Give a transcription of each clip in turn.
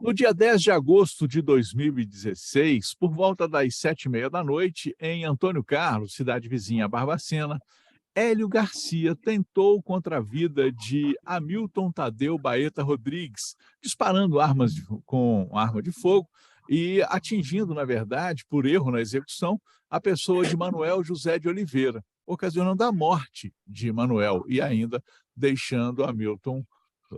No dia 10 de agosto de 2016, por volta das 7h30 da noite, em Antônio Carlos, cidade vizinha a Barbacena, Hélio Garcia tentou contra a vida de Hamilton Tadeu Baeta Rodrigues, disparando com arma de fogo e atingindo, na verdade, por erro na execução, a pessoa de Manuel José de Oliveira, ocasionando a morte de Manuel e ainda deixando Hamilton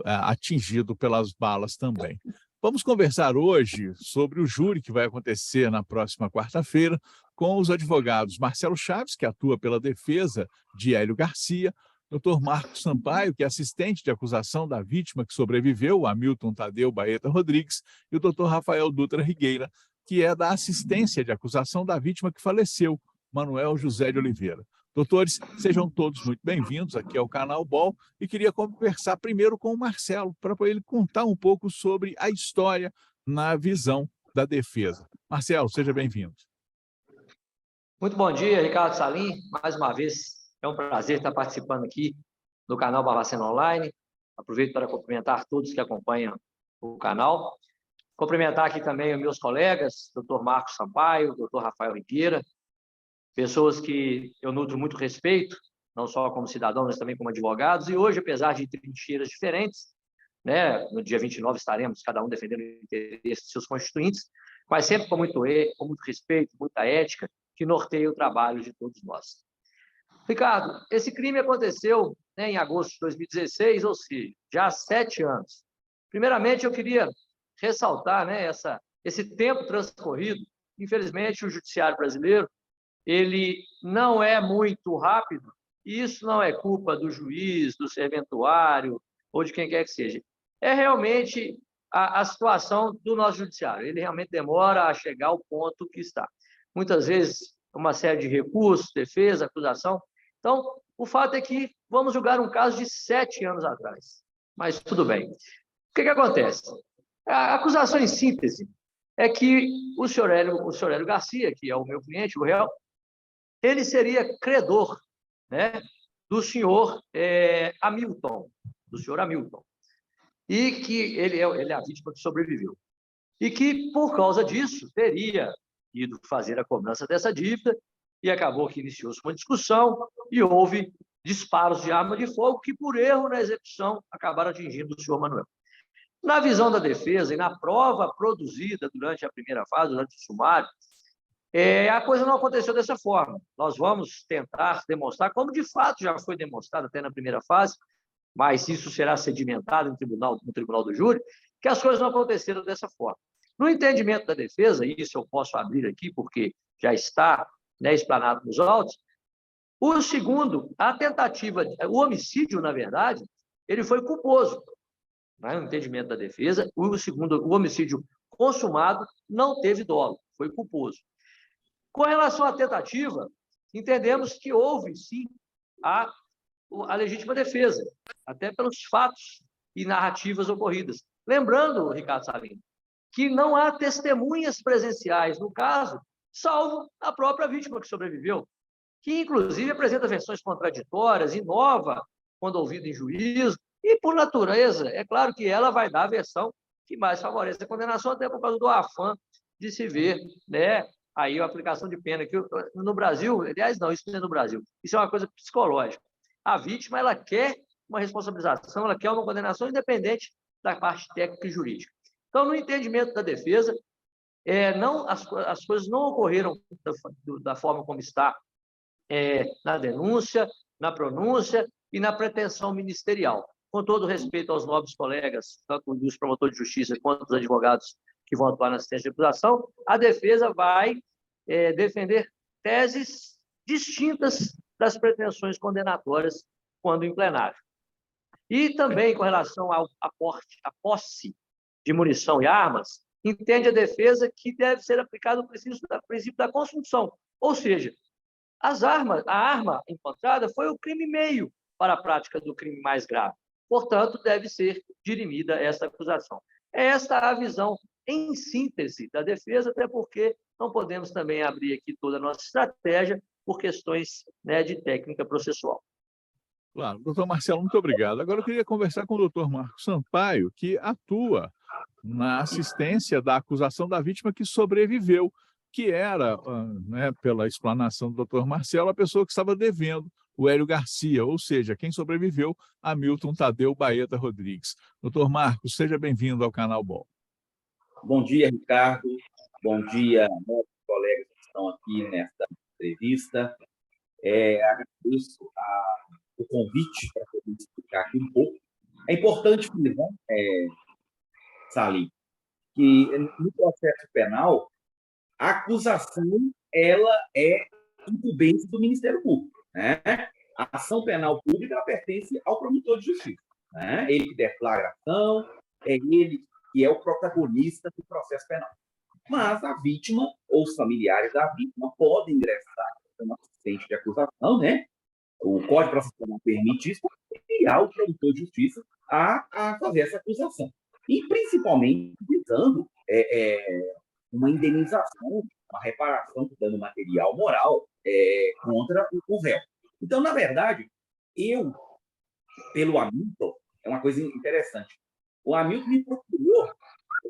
atingido pelas balas também. Vamos conversar hoje sobre o júri que vai acontecer na próxima quarta-feira com os advogados Marcelo Chaves, que atua pela defesa de Hélio Garcia, Dr. Marcos Sampaio, que é assistente de acusação da vítima que sobreviveu, Hamilton Tadeu Baeta Rodrigues, e o Dr. Rafael Dutra Rigueira, que é da assistência de acusação da vítima que faleceu, Manuel José de Oliveira. Doutores, sejam todos muito bem-vindos aqui ao canal BOL e queria conversar primeiro com o Marcelo para ele contar um pouco sobre a história na visão da defesa. Marcelo, seja bem-vindo. Muito bom dia, Ricardo Salim. Mais uma vez, é um prazer estar participando aqui do canal Barbacena Online. Aproveito para cumprimentar todos que acompanham o canal. Cumprimentar aqui também os meus colegas, Dr. Marcos Sampaio, Dr. Rafael Rigueira, pessoas que eu nutro muito respeito, não só como cidadão, mas também como advogados. E hoje, apesar de trincheiras diferentes, né, no dia 29 estaremos cada um defendendo o interesse de seus constituintes, mas sempre com muito respeito, muita ética, que norteia o trabalho de todos nós. Ricardo, esse crime aconteceu, né, em agosto de 2016, ou seja, já há 7 anos. Primeiramente, eu queria ressaltar, né, esse tempo transcorrido. Infelizmente, o judiciário brasileiro ele não é muito rápido, e isso não é culpa do juiz, do serventuário ou de quem quer que seja. É realmente a situação do nosso judiciário. Ele realmente demora a chegar ao ponto que está. Muitas vezes, uma série de recursos, defesa, acusação. Então, o fato é que vamos julgar um caso de 7 anos atrás. Mas tudo bem. O que acontece? A acusação em síntese é que o senhor Hélio Garcia, que é o meu cliente, o réu, ele seria credor, né, do senhor Hamilton, e que ele é a vítima que sobreviveu. E que, por causa disso, teria ido fazer a cobrança dessa dívida, e acabou que iniciou-se uma discussão e houve disparos de arma de fogo que, por erro na execução, acabaram atingindo o senhor Manuel. Na visão da defesa e na prova produzida durante a primeira fase, durante o sumário, a coisa não aconteceu dessa forma. Nós vamos tentar demonstrar, como de fato já foi demonstrado até na primeira fase, mas isso será sedimentado no tribunal do júri, que as coisas não aconteceram dessa forma. No entendimento da defesa, e isso eu posso abrir aqui porque já está, né, explanado nos autos, o segundo, o homicídio, na verdade, ele foi culposo. No entendimento da defesa, o segundo, o homicídio consumado, não teve dolo, foi culposo. Com relação à tentativa, entendemos que houve, sim, a legítima defesa, até pelos fatos e narrativas ocorridas. Lembrando, Ricardo Salim, que não há testemunhas presenciais no caso, salvo a própria vítima que sobreviveu, que, inclusive, apresenta versões contraditórias, inova quando ouvida em juízo, e, por natureza, é claro que ela vai dar a versão que mais favorece a condenação, até por causa do afã de se ver, né, aí a aplicação de pena, que no Brasil, aliás, não, isso não é no Brasil, isso é uma coisa psicológica. A vítima, ela quer uma responsabilização, ela quer uma condenação independente da parte técnica e jurídica. Então, no entendimento da defesa, as coisas não ocorreram da forma como está na denúncia, na pronúncia e na pretensão ministerial. Com todo respeito aos nobres colegas, tanto dos promotores de justiça quanto dos advogados que vão atuar na assistência de acusação, a defesa vai defender teses distintas das pretensões condenatórias quando em plenário. E também, com relação à posse de munição e armas, entende a defesa que deve ser aplicado o princípio da consunção, ou seja, a arma encontrada foi o crime meio para a prática do crime mais grave. Portanto, deve ser dirimida esta acusação. Esta é a visão, em síntese, da defesa, até porque não podemos também abrir aqui toda a nossa estratégia por questões, né, de técnica processual. Claro, doutor Marcelo, muito obrigado. Agora eu queria conversar com o doutor Marcos Sampaio, que atua na assistência da acusação da vítima que sobreviveu, que era, né, pela explanação do doutor Marcelo, a pessoa que estava devendo, o Hélio Garcia, ou seja, quem sobreviveu, Hamilton Tadeu Baeta Rodrigues. Doutor Marcos, seja bem-vindo ao canal BOL. Bom dia, Ricardo. Bom dia, nossos colegas que estão aqui nesta entrevista. Agradeço o convite para poder explicar aqui um pouco. É importante frisar, Salim, que no processo penal, a acusação ela é incumbência do Ministério Público, né? A ação penal pública ela pertence ao promotor de justiça, né? Ele que deflagra a ação, é ele que é o protagonista do processo penal. Mas a vítima ou os familiares da vítima podem ingressar como assistente de acusação, né? O Código de Processo Penal permite isso, criar o promotor de justiça a fazer essa acusação. E, principalmente, visando uma indenização, uma reparação do dano material moral contra o réu. Então, na verdade, pelo Hamilton, é uma coisa interessante. O Hamilton me procurou,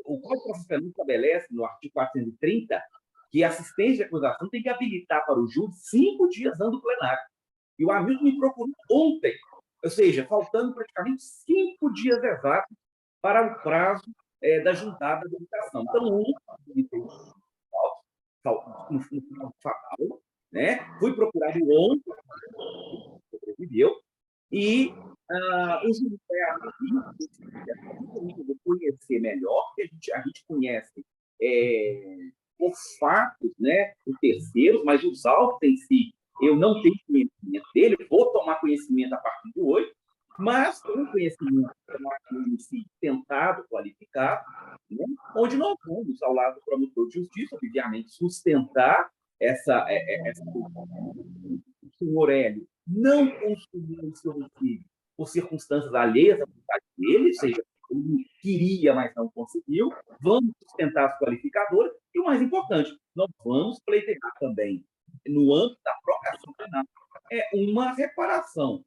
o Código de Processo Penal estabelece, no artigo 430, que a assistência de acusação tem que habilitar para o júri 5 dias antes do plenário. E o Hamilton me procurou ontem, ou seja, faltando praticamente 5 dias exatos para o prazo da juntada da habilitação. Então, no final fatal, né? Fui procurado ontem, sobreviveu, e o judiciário conhecer melhor, porque a gente conhece por fatos, né, por terceiros, mas os autos em si, eu não tenho conhecimento dele, vou tomar conhecimento a partir de hoje, mas tem um conhecimento em si tentado, qualificado, né, onde nós vamos, ao lado do promotor de justiça, obviamente, sustentar essa o senhor Hélio não consumiu esse homicídio por circunstâncias alheias à vontade dele, ou seja, ele queria, mas não conseguiu. Vamos sustentar as qualificadoras e, o mais importante, nós vamos pleitear também, no âmbito da própria ação penal, uma reparação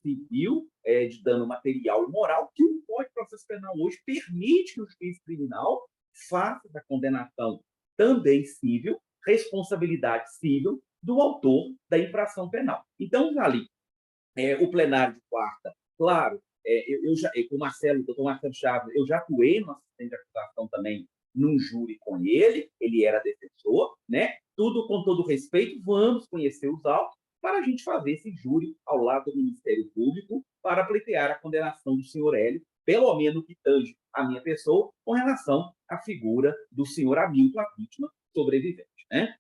civil de dano material e moral que o Código de Processo Penal hoje permite que o juiz criminal faça da condenação também civil, responsabilidade civil do autor da infração penal. Então, ali, o plenário de quarta, claro, com o Marcelo, doutor Marcelo Chaves, eu já atuei no assistente de acusação também num júri com ele era defensor, né? Tudo com todo respeito, vamos conhecer os autos para a gente fazer esse júri ao lado do Ministério Público para pleitear a condenação do senhor Hélio, pelo menos que tange a minha pessoa, com relação à figura do senhor Hamilton, a vítima sobrevivente, né?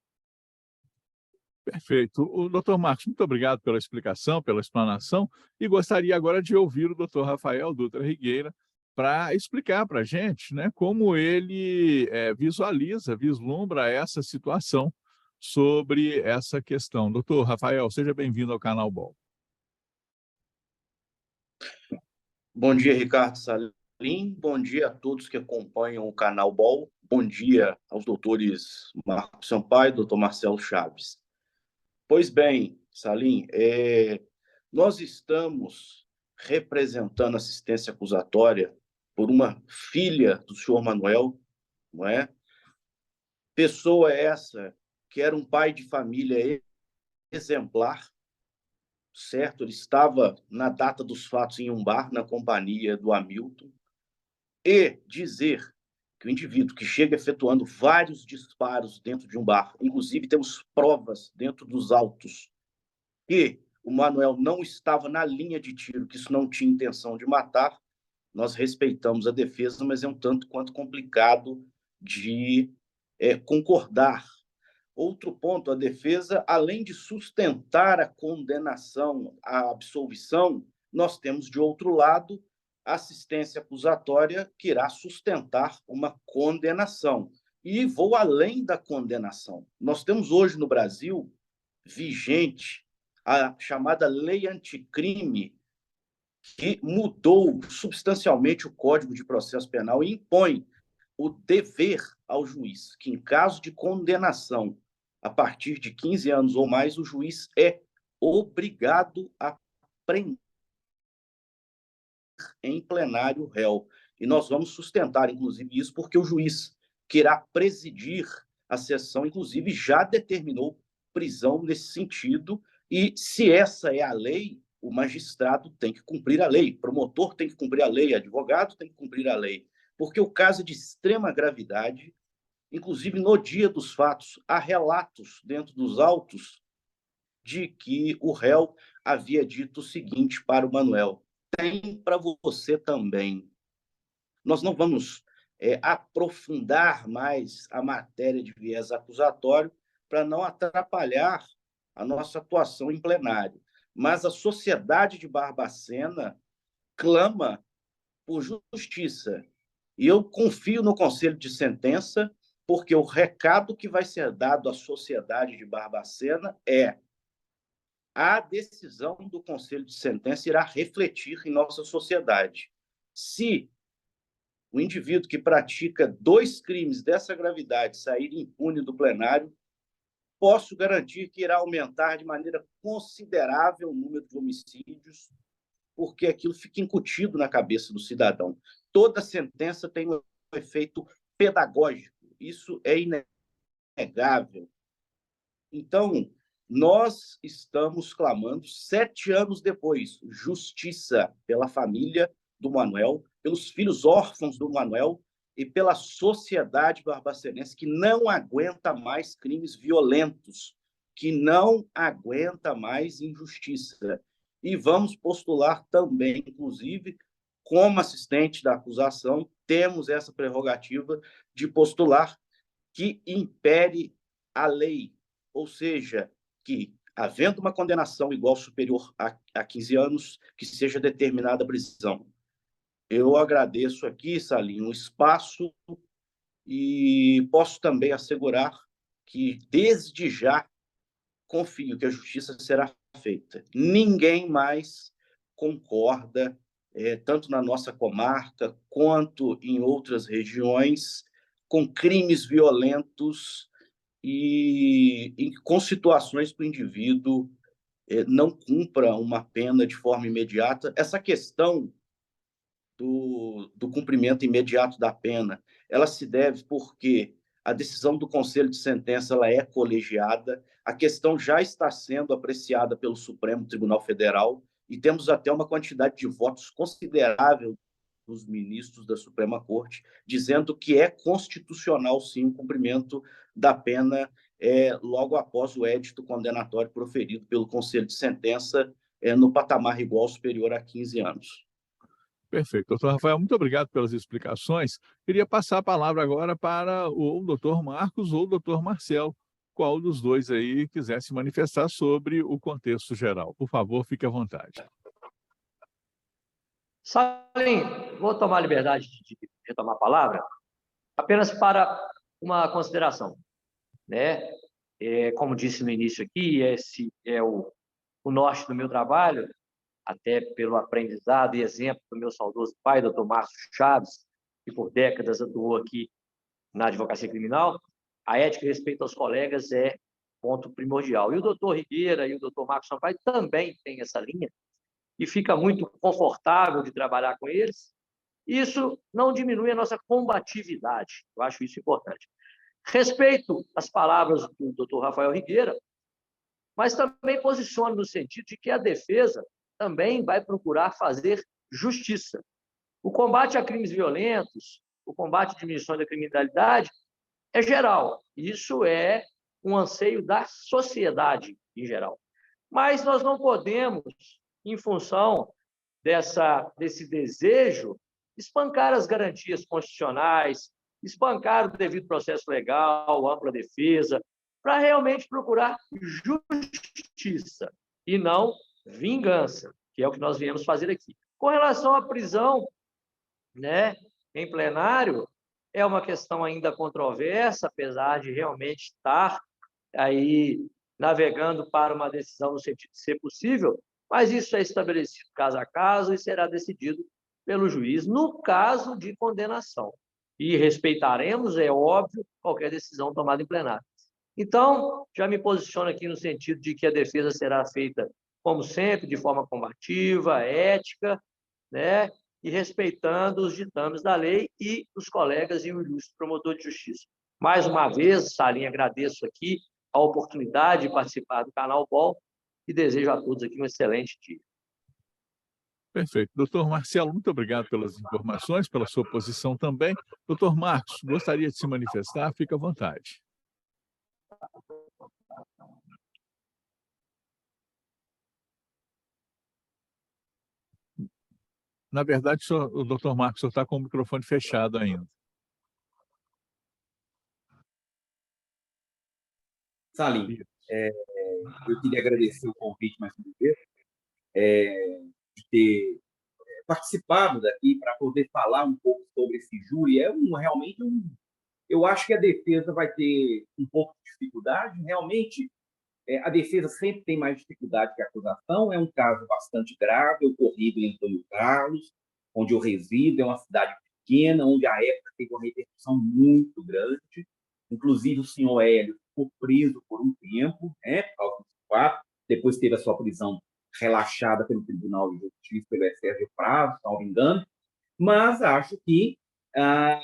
Perfeito. O doutor Marcos, muito obrigado pela explicação, pela explanação, e gostaria agora de ouvir o doutor Rafael Dutra Rigueira para explicar para a gente, né, como ele vislumbra essa situação sobre essa questão. Doutor Rafael, seja bem-vindo ao canal BOL. Bom dia, Ricardo Salim. Bom dia a todos que acompanham o canal BOL. Bom dia aos doutores Marcos Sampaio e doutor Marcelo Chaves. Pois bem, Salim, nós estamos representando assistência acusatória por uma filha do senhor Manuel, não é? Pessoa essa que era um pai de família exemplar, certo? Ele estava na data dos fatos em um bar na companhia do Hamilton, e dizer que o indivíduo que chega efetuando vários disparos dentro de um bar, inclusive temos provas dentro dos autos que o Manuel não estava na linha de tiro, que isso não tinha intenção de matar, nós respeitamos a defesa, mas é um tanto quanto complicado de concordar. Outro ponto, a defesa, além de sustentar a condenação, a absolvição, nós temos, de outro lado, a assistência acusatória que irá sustentar uma condenação. E vou além da condenação. Nós temos hoje no Brasil vigente a chamada Lei Anticrime, que mudou substancialmente o Código de Processo Penal e impõe o dever ao juiz, que em caso de condenação a partir de 15 anos ou mais, o juiz é obrigado a prender em plenário o réu. E nós vamos sustentar, inclusive, isso, porque o juiz que irá presidir a sessão, inclusive, já determinou prisão nesse sentido, e se essa é a lei, o magistrado tem que cumprir a lei, promotor tem que cumprir a lei, advogado tem que cumprir a lei, porque o caso é de extrema gravidade. Inclusive, no dia dos fatos, há relatos dentro dos autos de que o réu havia dito o seguinte para o Manuel: tem para você também. Nós não vamos aprofundar mais a matéria de viés acusatório para não atrapalhar a nossa atuação em plenário. Mas a sociedade de Barbacena clama por justiça. E eu confio no conselho de sentença, porque o recado que vai ser dado à sociedade de Barbacena é: a decisão do conselho de sentença irá refletir em nossa sociedade. Se o indivíduo que pratica 2 crimes dessa gravidade sair impune do plenário, posso garantir que irá aumentar de maneira considerável o número de homicídios, porque aquilo fica incutido na cabeça do cidadão. Toda sentença tem um efeito pedagógico, isso é inegável. Então, nós estamos clamando, 7 anos depois, justiça pela família do Manuel, pelos filhos órfãos do Manuel e pela sociedade barbacenense que não aguenta mais crimes violentos, que não aguenta mais injustiça. E vamos postular também, inclusive, como assistente da acusação, temos essa prerrogativa de postular que impere a lei, ou seja, que, havendo uma condenação igual ou superior a 15 anos, que seja determinada a prisão. Eu agradeço aqui, Salim, o espaço e posso também assegurar que, desde já, confio que a justiça será feita. Ninguém mais concorda, tanto na nossa comarca quanto em outras regiões, com crimes violentos e com situações que o indivíduo não cumpra uma pena de forma imediata. Essa questão do cumprimento imediato da pena, ela se deve porque a decisão do Conselho de Sentença ela é colegiada, a questão já está sendo apreciada pelo Supremo Tribunal Federal e temos até uma quantidade de votos considerável dos ministros da Suprema Corte, dizendo que é constitucional, sim, o cumprimento da pena logo após o édito condenatório proferido pelo Conselho de Sentença no patamar igual ou superior a 15 anos. Perfeito. Doutor Rafael, muito obrigado pelas explicações. Queria passar a palavra agora para o doutor Marcos ou o doutor Marcel, qual dos dois aí quiser se manifestar sobre o contexto geral. Por favor, fique à vontade. Salim, vou tomar a liberdade de retomar a palavra apenas para uma consideração, né? Como disse no início aqui, esse é o norte do meu trabalho, até pelo aprendizado e exemplo do meu saudoso pai, doutor Márcio Chaves, que por décadas atuou aqui na advocacia criminal. A ética e respeito aos colegas é ponto primordial. E o doutor Rigueira e o doutor Marcos Sampaio também têm essa linha, e fica muito confortável de trabalhar com eles. Isso não diminui a nossa combatividade, eu acho isso importante. Respeito as palavras do doutor Rafael Rigueira, mas também posiciono no sentido de que a defesa também vai procurar fazer justiça. O combate a crimes violentos, o combate à diminuição da criminalidade é geral. Isso é um anseio da sociedade em geral. Mas nós não podemos, em função desse desejo, espancar as garantias constitucionais, espancar o devido processo legal, ampla defesa, para realmente procurar justiça e não vingança, que é o que nós viemos fazer aqui. Com relação à prisão, né, em plenário, é uma questão ainda controversa, apesar de realmente estar aí navegando para uma decisão no sentido de ser possível, mas isso é estabelecido caso a caso e será decidido pelo juiz no caso de condenação. E respeitaremos, é óbvio, qualquer decisão tomada em plenário. Então, já me posiciono aqui no sentido de que a defesa será feita, como sempre, de forma combativa, ética, né? e respeitando os ditames da lei e os colegas e o ilustre promotor de justiça. Mais uma vez, Salim, agradeço aqui a oportunidade de participar do canal BOL e desejo a todos aqui um excelente dia. Perfeito. Doutor Marcelo, muito obrigado pelas informações, pela sua posição também. Doutor Marcos, gostaria de se manifestar? Fique à vontade. Na verdade, o doutor Marcos está com o microfone fechado ainda. Salim, eu queria agradecer o convite mais uma vez, de ter participado daqui para poder falar um pouco sobre esse júri. Realmente eu acho que a defesa vai ter um pouco de dificuldade. Realmente, a defesa sempre tem mais dificuldade que a acusação. É um caso bastante grave, ocorrido em Antônio Carlos, onde eu resido. É uma cidade pequena, onde a época teve uma repercussão muito grande. Inclusive, o senhor Hélio ficou preso por um tempo, por causa dos fatos. Depois teve a sua prisão relaxada pelo Tribunal de Justiça, pelo excesso de prazo, se não me engano. Mas acho que a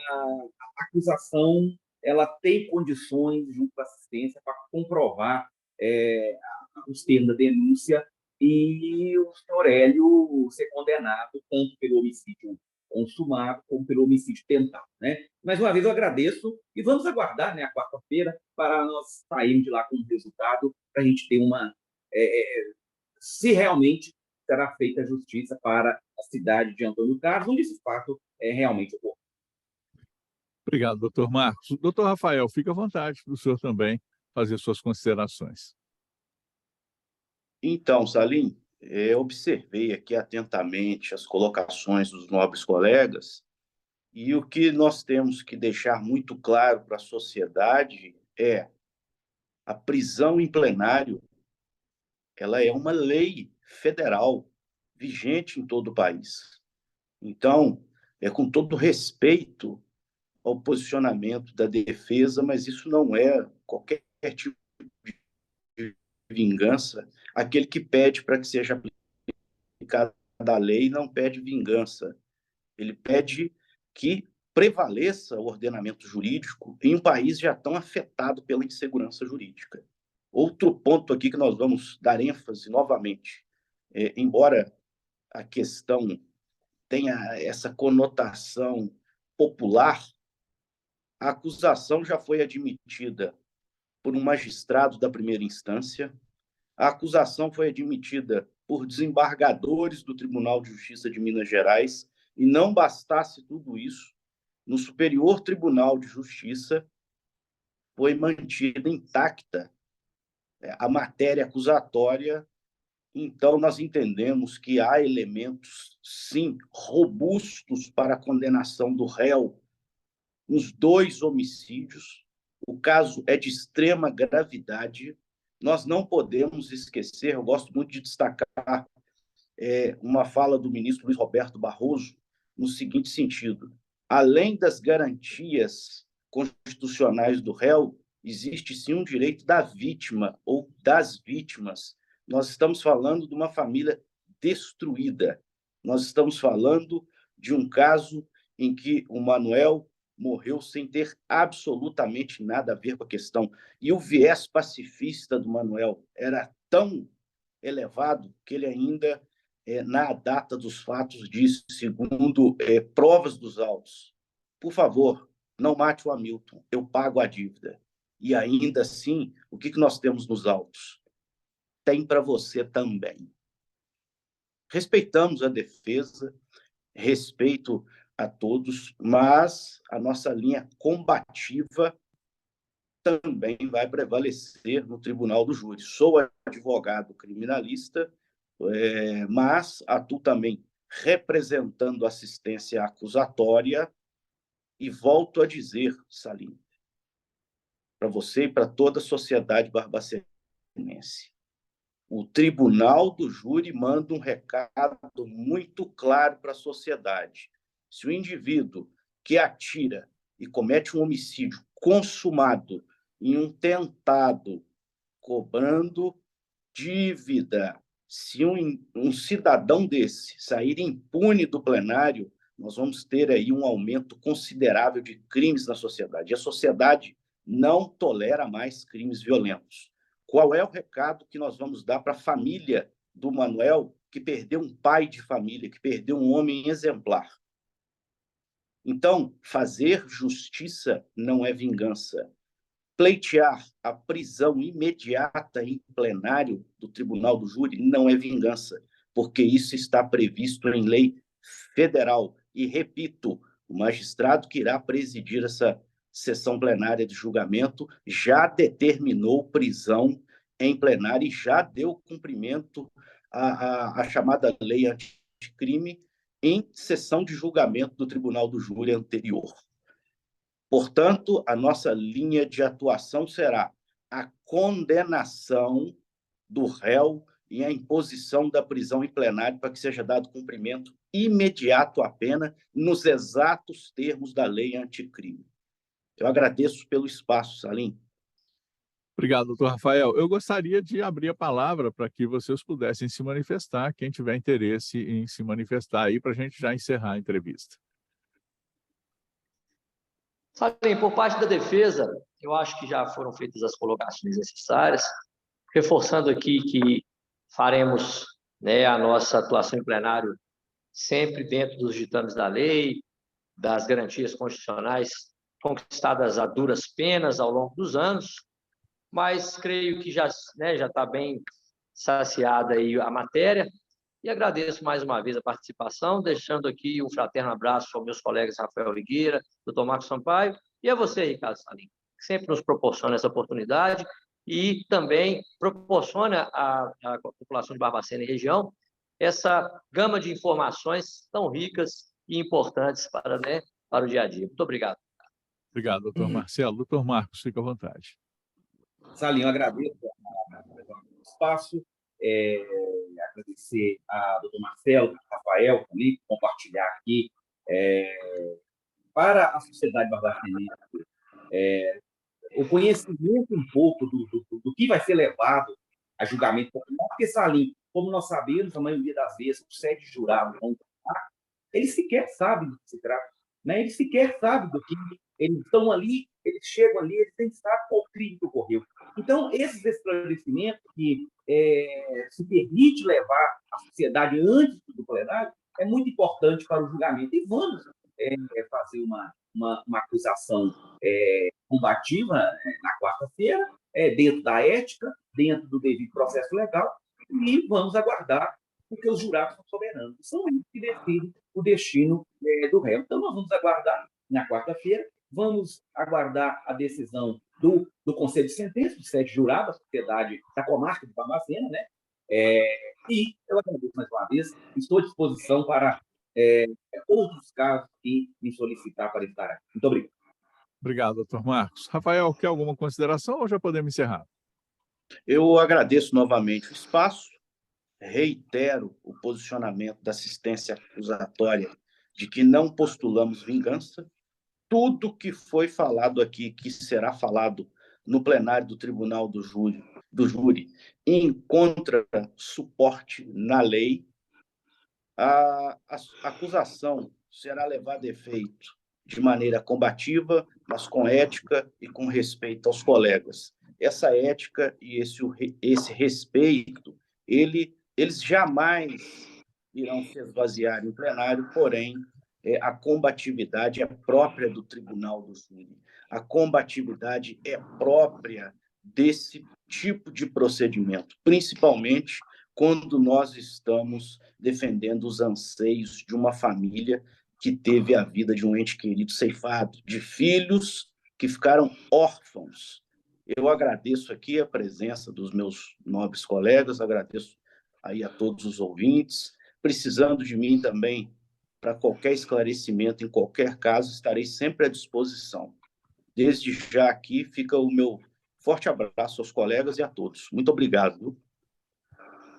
acusação ela tem condições, junto à assistência, para comprovar os termos da denúncia e o senhor Hélio ser condenado tanto pelo homicídio consumado como pelo homicídio tentado. Mais uma vez, eu agradeço e vamos aguardar a quarta-feira para nós sairmos de lá com um resultado, para a gente ter se realmente será feita a justiça para a cidade de Antônio Carlos, onde esse fato realmente ocorreu. Obrigado, doutor Marcos. Doutor Rafael, fique à vontade do senhor também fazer suas considerações. Então, Salim, observei aqui atentamente as colocações dos nobres colegas e o que nós temos que deixar muito claro para a sociedade é a prisão em plenário. Ela é uma lei federal vigente em todo o país. Então, com todo respeito ao posicionamento da defesa, mas isso não é qualquer tipo de vingança. Aquele que pede para que seja aplicada a lei não pede vingança. Ele pede que prevaleça o ordenamento jurídico em um país já tão afetado pela insegurança jurídica. Outro ponto aqui que nós vamos dar ênfase novamente, embora a questão tenha essa conotação popular, a acusação já foi admitida por um magistrado da primeira instância, a acusação foi admitida por desembargadores do Tribunal de Justiça de Minas Gerais, e não bastasse tudo isso, no Superior Tribunal de Justiça foi mantida intacta a matéria acusatória. Então, nós entendemos que há elementos, sim, robustos para a condenação do réu nos 2 homicídios. O caso é de extrema gravidade. Nós não podemos esquecer, eu gosto muito de destacar uma fala do ministro Luiz Roberto Barroso, no seguinte sentido: além das garantias constitucionais do réu, existe sim um direito da vítima ou das vítimas. Nós estamos falando de uma família destruída. Nós estamos falando de um caso em que o Manuel morreu sem ter absolutamente nada a ver com a questão. E o viés pacifista do Manuel era tão elevado que ele ainda, na data dos fatos, disse, segundo provas dos autos: por favor, não mate o Hamilton, eu pago a dívida. E ainda assim, o que nós temos nos autos? Tem para você também. Respeitamos a defesa, respeito a todos, mas a nossa linha combativa também vai prevalecer no tribunal do júri. Sou advogado criminalista, mas atuo também representando assistência acusatória e volto a dizer, Salim, para você e para toda a sociedade barbacenense, o tribunal do júri manda um recado muito claro para a sociedade. Se o indivíduo que atira e comete um homicídio consumado em um tentado, cobrando dívida, se um cidadão desse sair impune do plenário, nós vamos ter aí um aumento considerável de crimes na sociedade. E a sociedade não tolera mais crimes violentos. Qual é o recado que nós vamos dar para a família do Manuel, que perdeu um pai de família, que perdeu um homem exemplar? Então, fazer justiça não é vingança. Pleitear a prisão imediata em plenário do Tribunal do Júri não é vingança, porque isso está previsto em lei federal. E, repito, o magistrado que irá presidir essa sessão plenária de julgamento já determinou prisão em plenário e já deu cumprimento à chamada lei anticrime em sessão de julgamento do Tribunal do Júri anterior. Portanto, a nossa linha de atuação será a condenação do réu e a imposição da prisão em plenário para que seja dado cumprimento imediato à pena nos exatos termos da lei anticrime. Eu agradeço pelo espaço, Salim. Obrigado, doutor Rafael. Eu gostaria de abrir a palavra para que vocês pudessem se manifestar, quem tiver interesse em se manifestar aí, para a gente já encerrar a entrevista. Salim, por parte da defesa, eu acho que já foram feitas as colocações necessárias, reforçando aqui que faremos, né, a nossa atuação em plenário sempre dentro dos ditames da lei, das garantias constitucionais conquistadas a duras penas ao longo dos anos, mas creio que já está bem saciada aí a matéria, e agradeço mais uma vez a participação, deixando aqui um fraterno abraço aos meus colegas Rafael Ligueira, doutor Marcos Sampaio, e a você, Ricardo Salim, que sempre nos proporciona essa oportunidade e também proporciona à população de Barbacena e região essa gama de informações tão ricas e importantes para o dia a dia. Muito obrigado. Obrigado, doutor Marcelo. Doutor Marcos, fica à vontade. Salim, eu agradeço o espaço, agradecer a doutor Marcelo, Rafael, também, compartilhar aqui para a sociedade barbacenense o conhecimento um pouco do que vai ser levado a julgamento popular, porque, Salim, como nós sabemos, a maioria das vezes, os 7 jurados vão votar, eles sequer sabem do que se trata, né? Eles sequer sabem do que eles estão ali, eles chegam ali, eles nem sabem qual crime que ocorreu. Então, esses esclarecimentos que se permite levar a sociedade antes do plenário é muito importante para o julgamento. E vamos fazer uma acusação combativa na quarta-feira, dentro da ética, dentro do devido processo legal, e vamos aguardar, porque os jurados são soberanos, são eles que decidem o destino do réu. Então, nós vamos aguardar na quarta-feira, vamos aguardar a decisão do Conselho de Sentença, dos 7 jurados, da sociedade da comarca de Barbacena, né? E eu agradeço mais uma vez, estou à disposição para outros casos que me solicitar para estar aqui. Muito obrigado. Obrigado, doutor Marcos. Rafael, quer alguma consideração ou já podemos encerrar? Eu agradeço novamente o espaço, reitero o posicionamento da assistência acusatória de que não postulamos vingança. Tudo que foi falado aqui, que será falado no plenário do Tribunal do Júri, encontra suporte na lei. A acusação será levada a efeito de maneira combativa, mas com ética e com respeito aos colegas. Essa ética e esse respeito, eles jamais irão se esvaziar em plenário, porém, a combatividade é própria do Tribunal do Júri. A combatividade é própria desse tipo de procedimento, principalmente quando nós estamos defendendo os anseios de uma família que teve a vida de um ente querido ceifado, de filhos que ficaram órfãos. Eu agradeço aqui a presença dos meus nobres colegas, agradeço aí a todos os ouvintes. Precisando de mim também, para qualquer esclarecimento, em qualquer caso, estarei sempre à disposição. Desde já aqui fica o meu forte abraço aos colegas e a todos. Muito obrigado.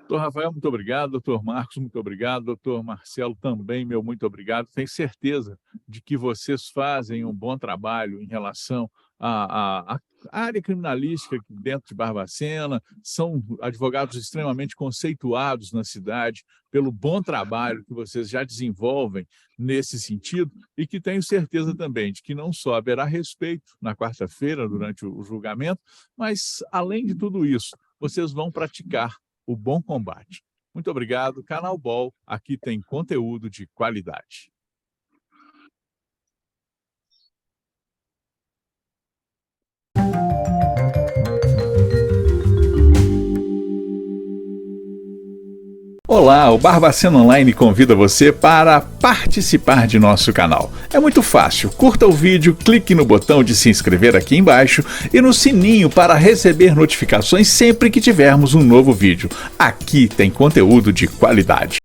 Doutor Rafael, muito obrigado. Doutor Marcos, muito obrigado. Doutor Marcelo, também, meu muito obrigado. Tenho certeza de que vocês fazem um bom trabalho em relação a área criminalística aqui dentro de Barbacena, são advogados extremamente conceituados na cidade, pelo bom trabalho que vocês já desenvolvem nesse sentido, e que tenho certeza também de que não só haverá respeito na quarta-feira, durante o julgamento, mas, além de tudo isso, vocês vão praticar o bom combate. Muito obrigado. Canal BOL, aqui tem conteúdo de qualidade. Olá, o Barbacena Online convida você para participar de nosso canal. É muito fácil, curta o vídeo, clique no botão de se inscrever aqui embaixo e no sininho para receber notificações sempre que tivermos um novo vídeo. Aqui tem conteúdo de qualidade.